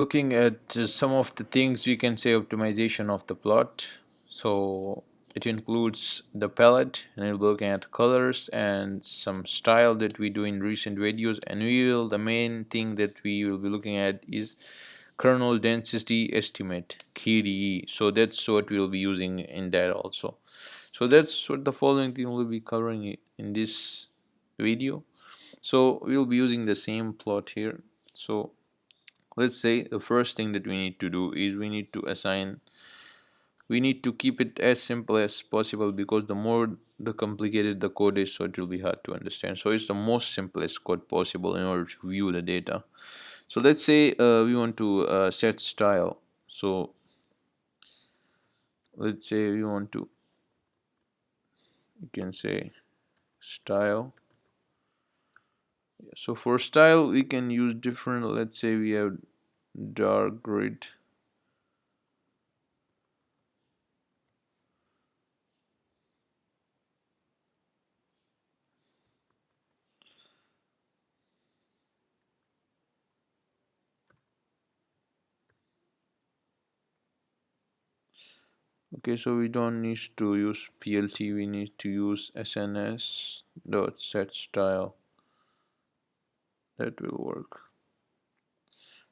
Looking at some of the things we can say optimization of the plot. So it includes the palette, and we'll be looking at colors and some style that we do in recent videos. And the main thing that we will be looking at is kernel density estimate, KDE. So that's what we'll be using in that also. So that's what the following thing we'll be covering in this video. So we'll be using the same plot here. So let's say the first thing that we need to do is we need to keep it as simple as possible, because the more the complicated the code is, so it will be hard to understand. So it's the most simplest code possible in order to view the data. So let's say we want to set style. So let's say we want to, you can say style. So for style we can use different, let's say we have dark grid. Okay, so we don't need to use PLT, we need to use SNS dot set style. That will work.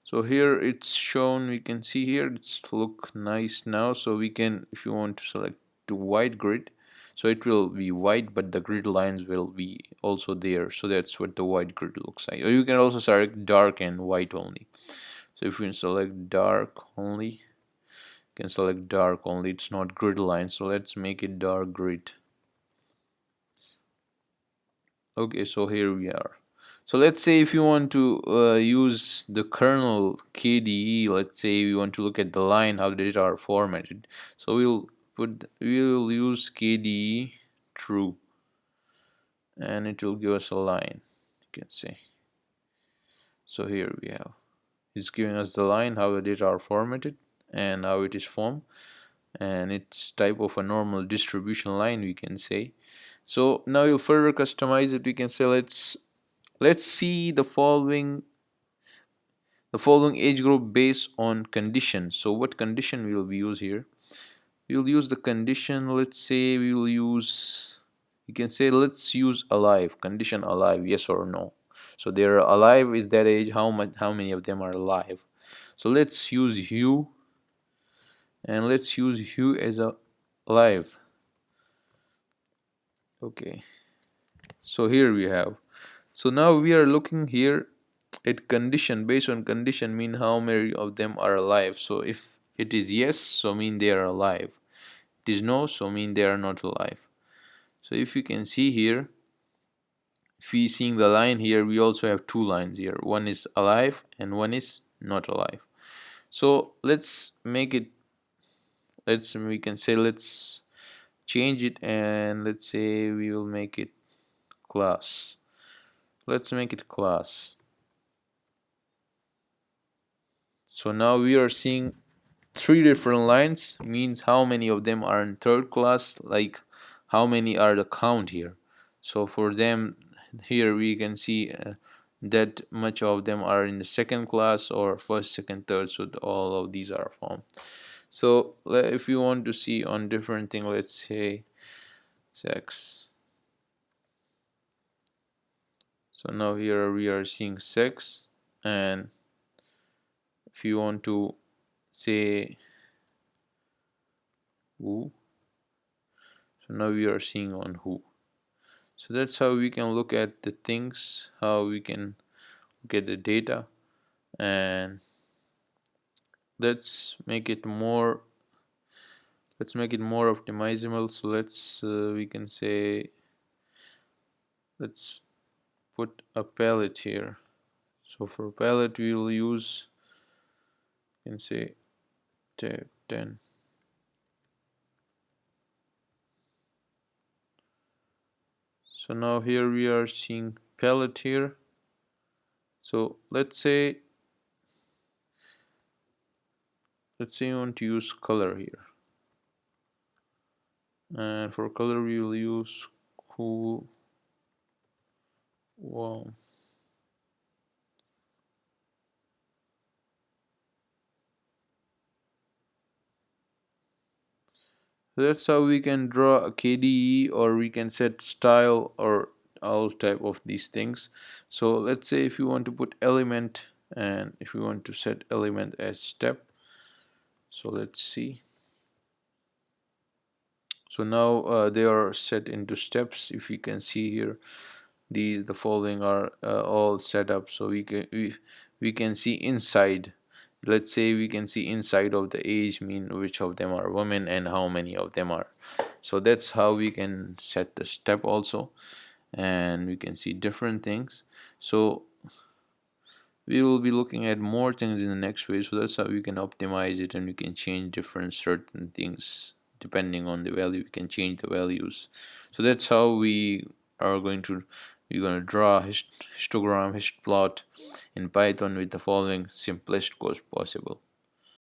So here it's shown, we can see here it's look nice now. So we can, if you want to select the white grid, so it will be white but the grid lines will be also there. So that's what the white grid looks like. Or you can also select dark and white only. So if you select dark only, can select dark only, it's not grid line, so let's make it dark grid. Okay, so here we are. So let's say if you want to use the kernel KDE, let's say we want to look at the line how the data are formatted, so we'll use KDE true, and it will give us a line, you can say. So here we have, it's giving us the line how the data are formatted and how it is formed, and it's type of a normal distribution line, we can say. So now you further customize it, we can say let's see the following age group based on condition. So what condition will we use here? We will use the condition, let's say we will use, you can say let's use alive, condition alive, yes or no. So they're alive, is that age, how many of them are alive. So let's use hue, and let's use hue as a live. Okay, so here we have, so now we are looking here at condition, based on condition mean how many of them are alive. So if it is yes, so mean they are alive. It is no, so mean they are not alive. So if you can see here, if we seeing the line here, we also have two lines here, one is alive and one is not alive. So let's make it, we can say let's change it, and let's say we will make it class. Let's make it class. So now we are seeing three different lines, means how many of them are in third class, like how many are the count here. So for them here we can see that much of them are in the second class or first, second, third, so all of these are formed. So if you want to see on different thing, let's say sex. So now here we are seeing sex, and if you want to say who, so now we are seeing on who. So that's how we can look at the things, how we can look at the data, and let's make it more optimizable. So we can say let's put a palette here. So for palette we will use, you can say tab 10. So now here we are seeing palette here. So let's say you want to use color here, and for color we will use cool warm. So that's how we can draw a KDE, or we can set style or all type of these things. So let's say if you want to put element, and if you want to set element as step, so let's see. So now they are set into steps. If you can see here, the following are all set up, so we can see inside. Let's say we can see inside of the age, mean which of them are women and how many of them are. So that's how we can set the step also, and we can see different things. So we will be looking at more things in the next way. So that's how we can optimize it, and we can change different certain things depending on the value. We can change the values. So that's how are going to we're going to draw histogram, histplot in Python with the following simplest code possible.